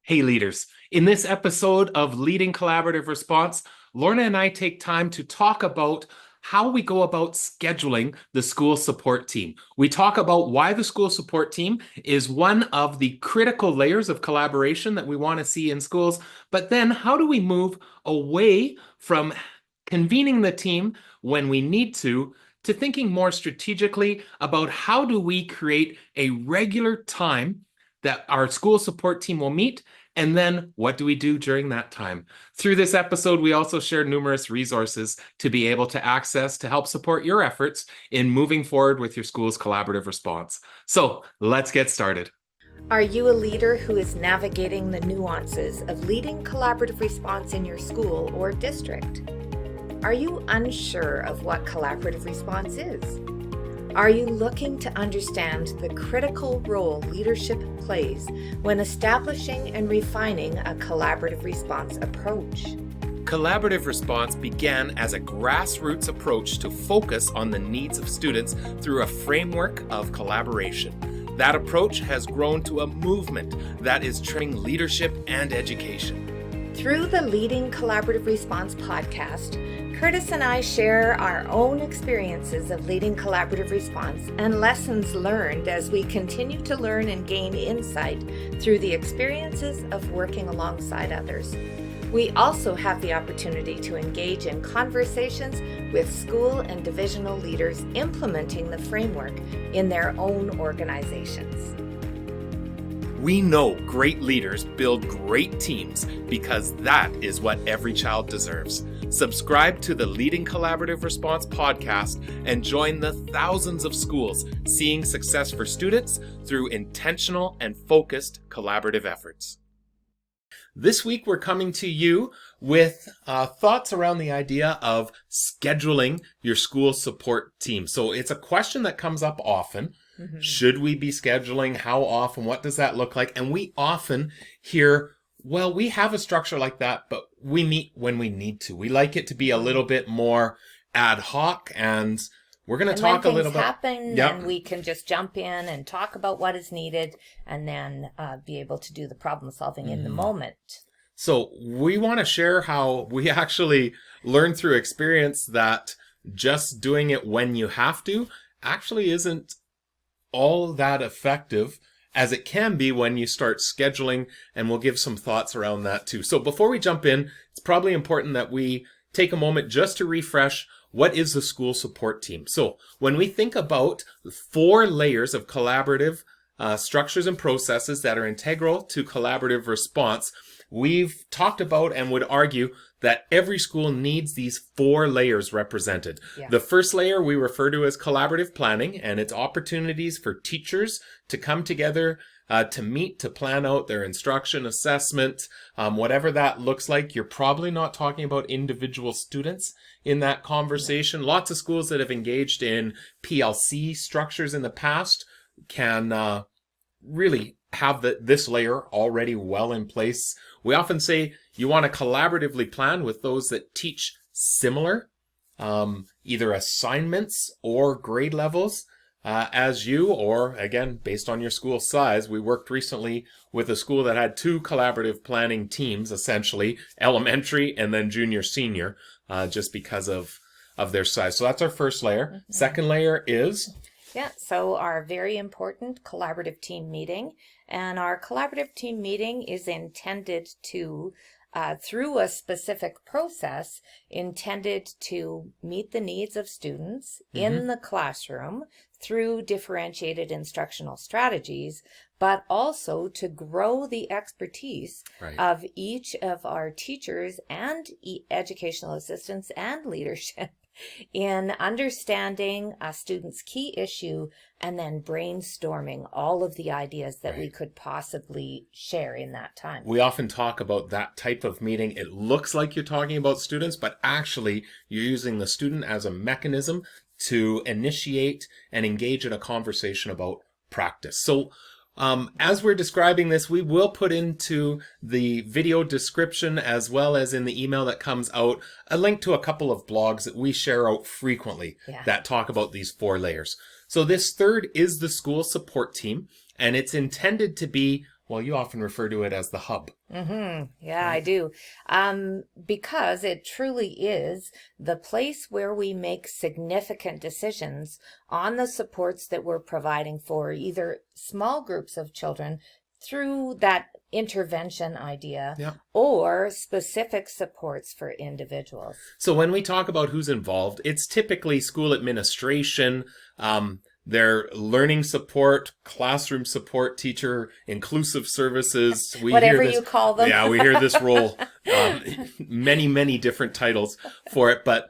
Hey leaders, in this episode of Leading Collaborative Response, Lorna and I take time to talk about how we go about scheduling the school support team. We talk about why the school support team is one of the critical layers of collaboration that we want to see in schools, but then how do we move away from convening the team when we need to thinking more strategically about how do we create a regular time that our school support team will meet, and then what do we do during that time? Through this episode, we also share numerous resources to be able to access to help support your efforts in moving forward with your school's collaborative response. So let's get started. Are you a leader who is navigating the nuances of leading collaborative response in your school or district? Are you unsure of what collaborative response is? Are you looking to understand the critical role leadership plays when establishing and refining a collaborative response approach? Collaborative response began as a grassroots approach to focus on the needs of students through a framework of collaboration. That approach has grown to a movement that is training leadership and education. Through the Leading Collaborative Response podcast, Kurtis and I share our own experiences of leading collaborative response and lessons learned as we continue to learn and gain insight through the experiences of working alongside others. We also have the opportunity to engage in conversations with school and divisional leaders implementing the framework in their own organizations. We know great leaders build great teams because that is what every child deserves. Subscribe to the Leading Collaborative Response podcast and join the thousands of schools seeing success for students through intentional and focused collaborative efforts. This week, we're coming to you with thoughts around the idea of scheduling your school support team. So it's a question that comes up often. Mm-hmm. Should we be scheduling? How often? What does that look like? And we often hear, well, we have a structure like that, but we meet when we need to. We like it to be a little bit more ad hoc, and we're going to talk a little bit. When things happen, then we can just jump in and talk about what is needed, and then be able to do the problem solving in the moment. So we want to share how we actually learned through experience that just doing it when you have to actually isn't all that effective as it can be when you start scheduling, and we'll give some thoughts around that too. So before we jump in, it's probably important that we take a moment just to refresh what is the school support team. So when we think about 4 layers of collaborative structures and processes that are integral to collaborative response, we've talked about and would argue that every school needs these 4 layers represented. Yeah. The first layer we refer to as collaborative planning, and it's opportunities for teachers to come together to meet, to plan out their instruction, assessment, whatever that looks like. You're probably not talking about individual students in that conversation. Yeah. Lots of schools that have engaged in PLC structures in the past can really have this layer already well in place. We often say you want to collaboratively plan with those that teach similar, either assignments or grade levels as you, or again, based on your school size. We worked recently with a school that had 2 collaborative planning teams, essentially elementary and then junior, senior, just because of their size. So that's our first layer. Mm-hmm. Second layer is? Yeah, so our very important collaborative team meeting. And our collaborative team meeting is intended to, through a specific process, intended to meet the needs of students in the classroom through differentiated instructional strategies, but also to grow the expertise of each of our teachers and educational assistants and leadership in understanding a student's key issue and then brainstorming all of the ideas that we could possibly share in that time. We often talk about that type of meeting. It looks like you're talking about students, but actually you're using the student as a mechanism to initiate and engage in a conversation about practice. So as we're describing this, we will put into the video description as well as in the email that comes out a link to a couple of blogs that we share out frequently that talk about these 4 layers. So this third is the school support team, and it's intended to be well, you often refer to it as the hub. Yeah, I do. Because it truly is the place where we make significant decisions on the supports that we're providing for either small groups of children through that intervention idea Yeah. or specific supports for individuals. So when we talk about who's involved, it's typically school administration, their learning support, classroom support, teacher inclusive services. Whatever you call them. Yeah, we hear this role, many different titles for it. But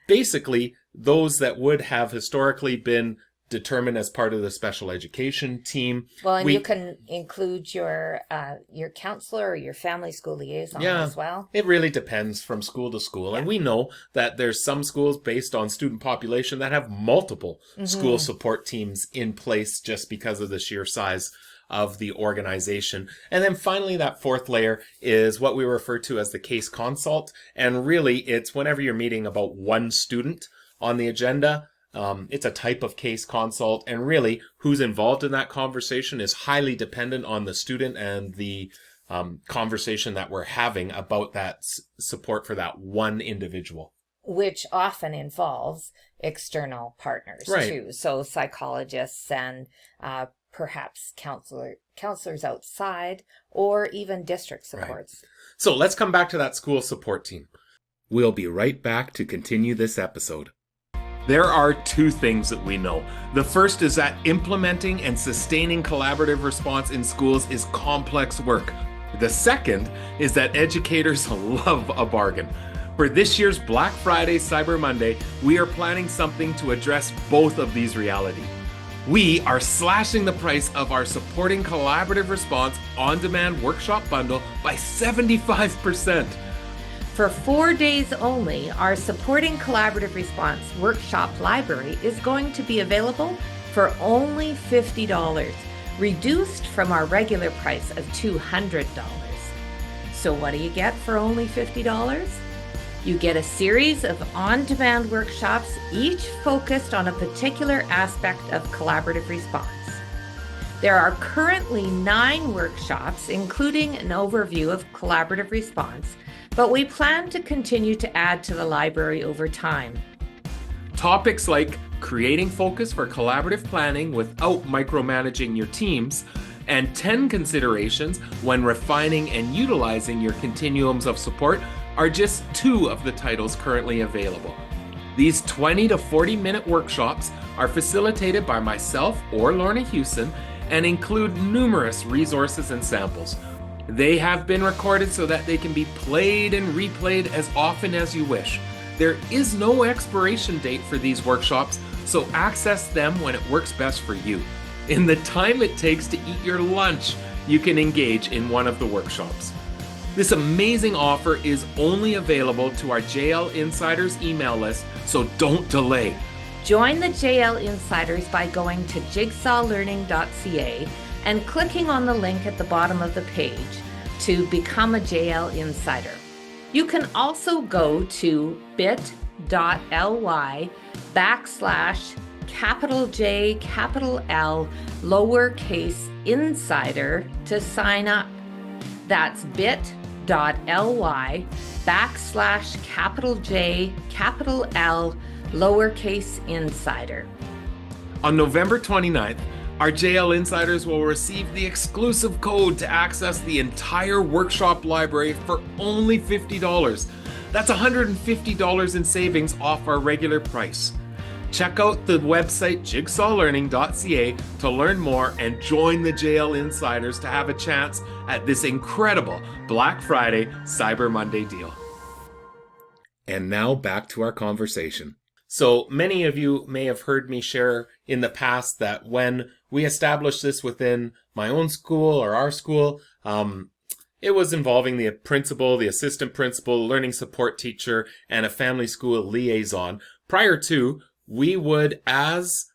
basically, those that would have historically been determined as part of the special education team. Well, and you can include your counselor or your family school liaison as well. It really depends from school to school. And we know that there's some schools based on student population that have multiple school support teams in place just because of the sheer size of the organization. And then finally, that fourth layer is what we refer to as the case consult. And really, it's whenever you're meeting about one student on the agenda, it's a type of case consult, and really who's involved in that conversation is highly dependent on the student and the conversation that we're having about that support for that one individual. Which often involves external partners too. So psychologists and perhaps counselors outside or even district supports. Right. So let's come back to that school support team. We'll be right back to continue this episode. There are two things that we know. The first is that implementing and sustaining collaborative response in schools is complex work. The second is that educators love a bargain. For this year's Black Friday, Cyber Monday, we are planning something to address both of these realities. We are slashing the price of our Supporting Collaborative Response on-demand workshop bundle by 75%. For 4 days only, our Supporting Collaborative Response workshop library is going to be available for only $50, reduced from our regular price of $200. So what do you get for only $50? You get a series of on-demand workshops, each focused on a particular aspect of collaborative response. There are currently 9 workshops, including an overview of collaborative response, but we plan to continue to add to the library over time. Topics like creating focus for collaborative planning without micromanaging your teams, and 10 considerations when refining and utilizing your continuums of support are just 2 of the titles currently available. These 20 to 40-minute workshops are facilitated by myself or Lorna Hewson and include numerous resources and samples. They have been recorded so that they can be played and replayed as often as you wish. There is no expiration date for these workshops, so access them when it works best for you. In the time it takes to eat your lunch, you can engage in one of the workshops. This amazing offer is only available to our JL Insiders email list, so don't delay. Join the JL Insiders by going to jigsawlearning.ca and clicking on the link at the bottom of the page to become a JL Insider. You can also go to bit.ly/J, L, insider to sign up. That's bit.ly/J, L, insider. On November 29th, our JL Insiders will receive the exclusive code to access the entire workshop library for only $50. That's $150 in savings off our regular price. Check out the website jigsawlearning.ca to learn more and join the JL Insiders to have a chance at this incredible Black Friday Cyber Monday deal. And now back to our conversation. So many of you may have heard me share in the past that when we established this within my own school or our school, it was involving the principal, the assistant principal, learning support teacher, and a family school liaison. Prior to, we would, as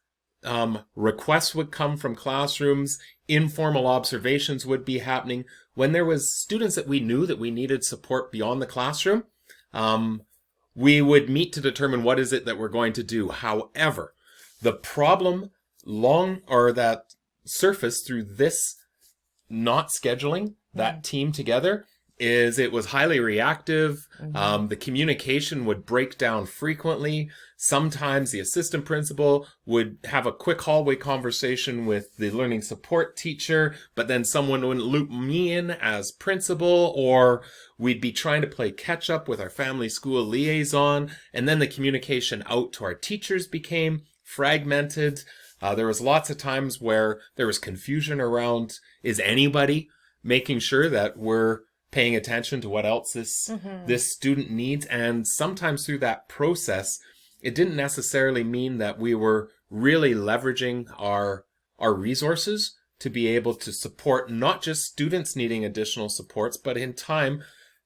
requests would come from classrooms, informal observations would be happening. When there was students that we knew that we needed support beyond the classroom, we would meet to determine what is it that we're going to do. However, the problem that surfaced through this not scheduling that team together is it was highly reactive. The communication would break down frequently. Sometimes the assistant principal would have a quick hallway conversation with the learning support teacher, but then someone wouldn't loop me in as principal, or we'd be trying to play catch up with our family school liaison. And then the communication out to our teachers became fragmented. There was lots of times where there was confusion around, is anybody making sure that we're paying attention to what else this student needs? And sometimes through that process, it didn't necessarily mean that we were really leveraging our resources to be able to support not just students needing additional supports, but in time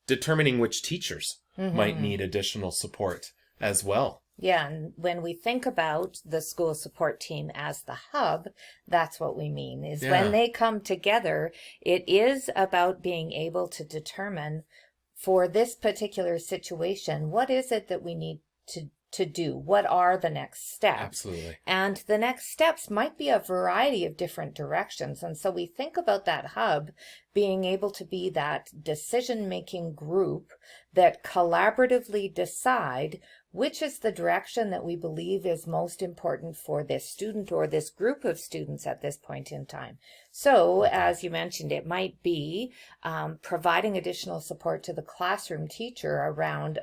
determining which teachers might need additional support as well. Yeah, and when we think about the school support team as the hub, that's what we mean, is when they come together, it is about being able to determine for this particular situation, what is it that we need to do? What are the next steps? Absolutely. And the next steps might be a variety of different directions. And so we think about that hub being able to be that decision-making group that collaboratively decide which is the direction that we believe is most important for this student or this group of students at this point in time. So, as you mentioned, it might be providing additional support to the classroom teacher around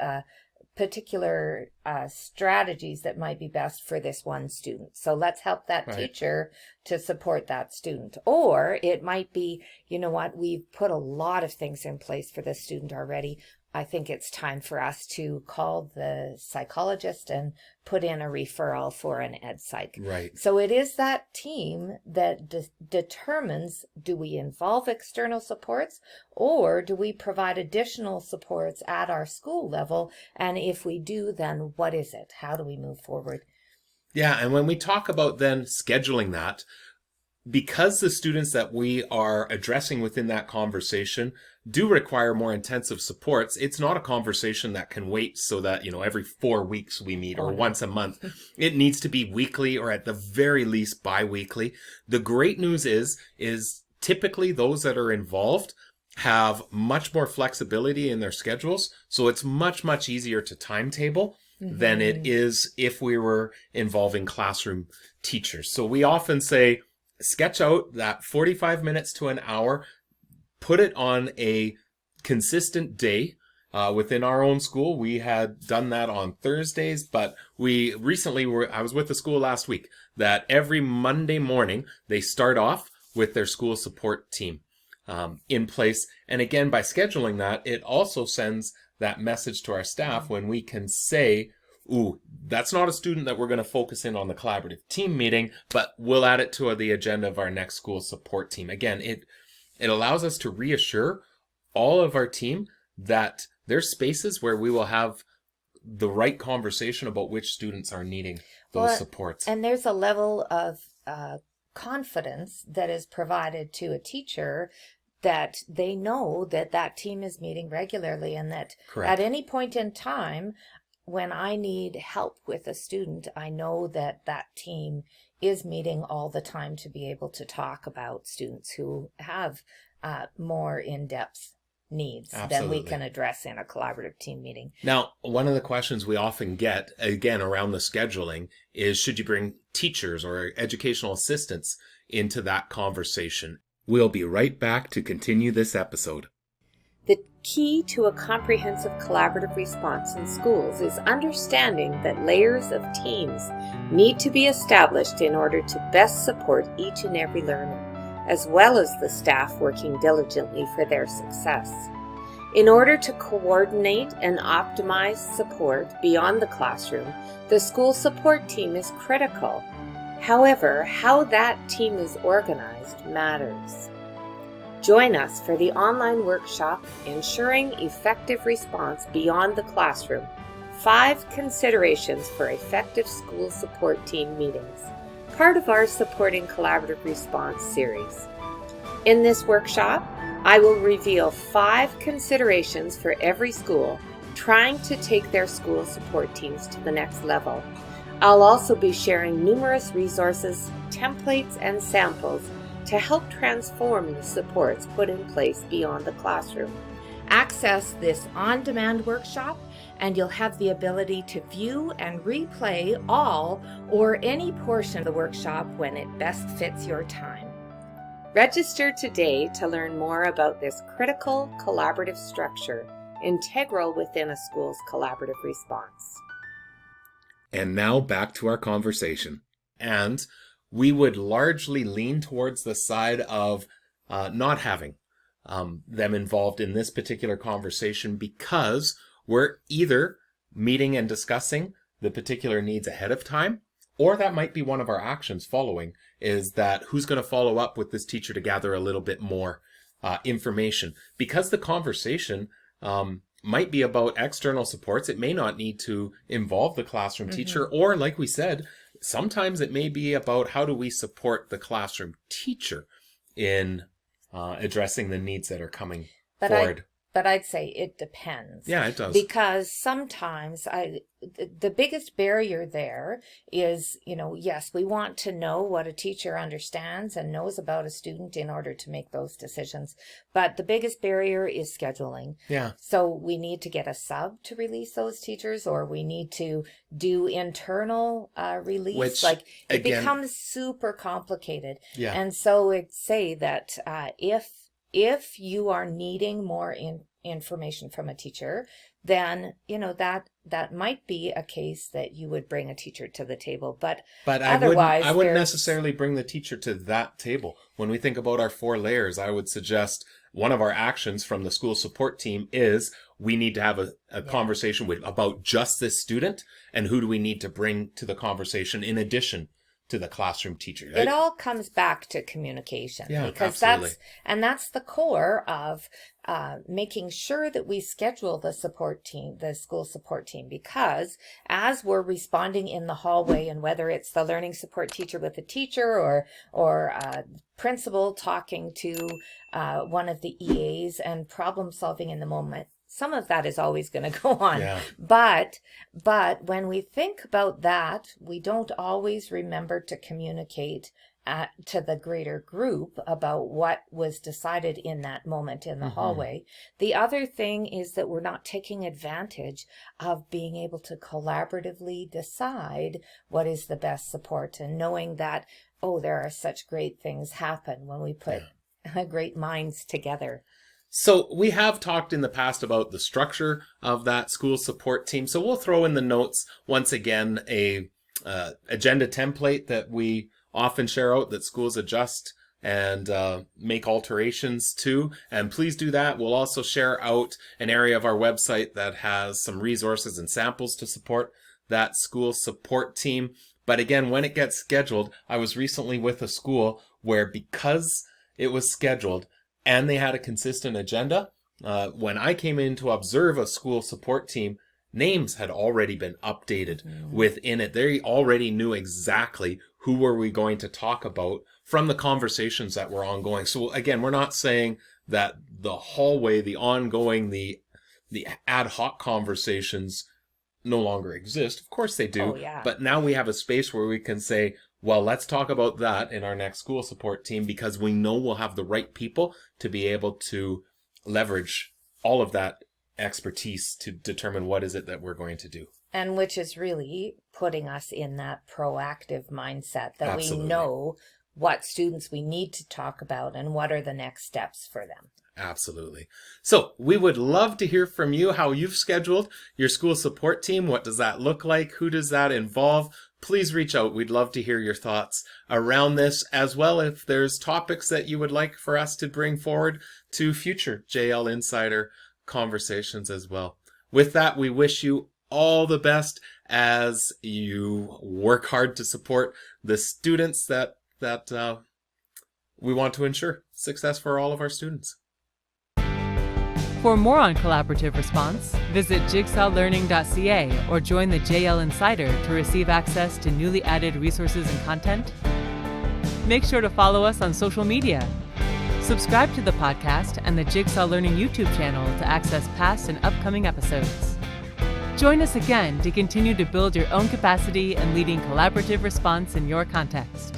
particular strategies that might be best for this one student. So let's help that teacher to support that student. Or it might be, you know what, we've put a lot of things in place for this student already. I think it's time for us to call the psychologist and put in a referral for an ed psych. Right. So it is that team that determines, do we involve external supports or do we provide additional supports at our school level? And if we do, then what is it? How do we move forward? Yeah, and when we talk about then scheduling that, because the students that we are addressing within that conversation do require more intensive supports, it's not a conversation that can wait so that, you know, every 4 weeks we meet or once a month. It needs to be weekly or at the very least bi-weekly. The great news is typically those that are involved have much more flexibility in their schedules. So it's much, much easier to timetable than it is if we were involving classroom teachers. So we often say, sketch out that 45 minutes to an hour, put it on a consistent day. Within our own school, we had done that on Thursdays, but we recently I was with the school last week that every Monday morning they start off with their school support team in place. And again, by scheduling that, it also sends that message to our staff when we can say, ooh, that's not a student that we're going to focus in on the collaborative team meeting, but we'll add it to the agenda of our next school support team. Again, it allows us to reassure all of our team that there's spaces where we will have the right conversation about which students are needing those supports. And there's a level of confidence that is provided to a teacher that they know that that team is meeting regularly and that at any point in time, when I need help with a student, I know that that team is meeting all the time to be able to talk about students who have more in-depth needs than we can address in a collaborative team meeting. Now, one of the questions we often get, again, around the scheduling is, should you bring teachers or educational assistants into that conversation? We'll be right back to continue this episode. The key to a comprehensive collaborative response in schools is understanding that layers of teams need to be established in order to best support each and every learner, as well as the staff working diligently for their success. In order to coordinate and optimize support beyond the classroom, the school support team is critical. However, how that team is organized matters. Join us for the online workshop, Ensuring Effective Response Beyond the Classroom, 5 Considerations for Effective School Support Team Meetings, part of our Supporting Collaborative Response series. In this workshop, I will reveal 5 considerations for every school trying to take their school support teams to the next level. I'll also be sharing numerous resources, templates, and samples to help transform the supports put in place beyond the classroom. Access this on-demand workshop and you'll have the ability to view and replay all or any portion of the workshop when it best fits your time. Register today to learn more about this critical collaborative structure, integral within a school's collaborative response. And now back to our conversation. And we would largely lean towards the side of not having them involved in this particular conversation because we're either meeting and discussing the particular needs ahead of time, or that might be one of our actions following, is that who's going to follow up with this teacher to gather a little bit more information. Because the conversation might be about external supports, it may not need to involve the classroom teacher, or like we said, sometimes it may be about how do we support the classroom teacher in addressing the needs that are coming forward. But I'd say it depends. Yeah, it does. Because sometimes the biggest barrier there is, yes, we want to know what a teacher understands and knows about a student in order to make those decisions. But the biggest barrier is scheduling. Yeah. So we need to get a sub to release those teachers, or we need to do internal release. Which, it again, becomes super complicated. Yeah. And so I'd say that if you are needing more information from a teacher, then, that might be a case that you would bring a teacher to the table. But otherwise, I wouldn't necessarily bring the teacher to that table. When we think about our 4 layers, I would suggest one of our actions from the school support team is we need to have a conversation about just this student, and who do we need to bring to the conversation in addition to the classroom teacher. Right? It all comes back to communication, because absolutely. that's the core of making sure that we schedule the school support team, because as we're responding in the hallway, and whether it's the learning support teacher with a teacher or principal talking to one of the EAs and problem solving in the moment, some of that is always going to go on. Yeah. But when we think about that, we don't always remember to communicate to the greater group about what was decided in that moment in the hallway. The other thing is that we're not taking advantage of being able to collaboratively decide what is the best support, and knowing that, there are such great things happen when we put great minds together. So we have talked in the past about the structure of that school support team. So we'll throw in the notes once again a agenda template that we often share out that schools adjust and make alterations to. And please do that. We'll also share out an area of our website that has some resources and samples to support that school support team. But again, when it gets scheduled, I was recently with a school where, because it was scheduled and they had a consistent agenda, when I came in to observe a school support team, names had already been updated within it. They already knew exactly who were we going to talk about from the conversations that were ongoing. So again, we're not saying that the hallway, the ongoing, the ad hoc conversations no longer exist. Of course they do. Oh, yeah. But now we have a space where we can say, well, let's talk about that in our next school support team, because we know we'll have the right people to be able to leverage all of that expertise to determine what is it that we're going to do. And which is really putting us in that proactive mindset that Absolutely. We know what students we need to talk about and what are the next steps for them. Absolutely. So we would love to hear from you, how you've scheduled your school support team. What does that look like? Who does that involve? Please reach out. We'd love to hear your thoughts around this, as well if there's topics that you would like for us to bring forward to future JL Insider conversations as well. With that, we wish you all the best as you work hard to support the students that we want to ensure success for all of our students. For more on collaborative response, visit jigsawlearning.ca or join the JL Insider to receive access to newly added resources and content. Make sure to follow us on social media. Subscribe to the podcast and the Jigsaw Learning YouTube channel to access past and upcoming episodes. Join us again to continue to build your own capacity and leading collaborative response in your context.